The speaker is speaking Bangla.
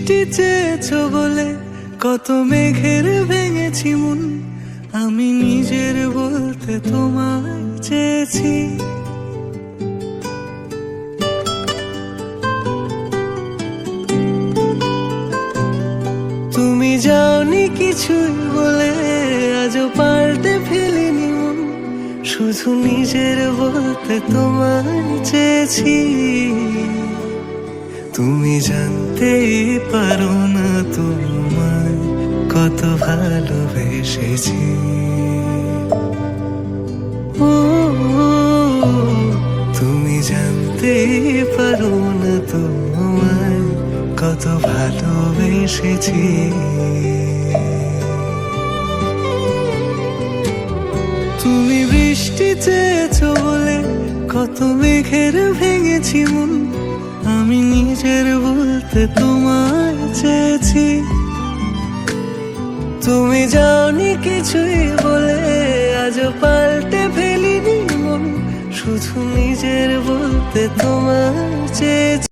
বৃষ্টি চেয়েছো বলে কত মেঘের ভেঙেছি মন, আমি নিজের বলতে তোমায় চেয়েছি। তুমি যাওনি কিছুই বলে আজও পাল্টে ফেলিনি মন, শুধু নিজের বলতে তোমায় চেয়েছি। তুমি জানতেই পারো না তোমায় কত ভালোবেসেছি। ও তুমি জানতেই পারো না তোমায় কত ভালোবেসেছি। তুমি বৃষ্টি চেয়েছো বলে কত মেঘের ভেঙেছি মন, আমি নিজের বলতে তোমায় চেয়েছি। তুমি যাওনি কিছুই বলে আজও পাল্টে ফেলিনি মন, শুধু নিজের বলতে তোমায় চেয়েছি।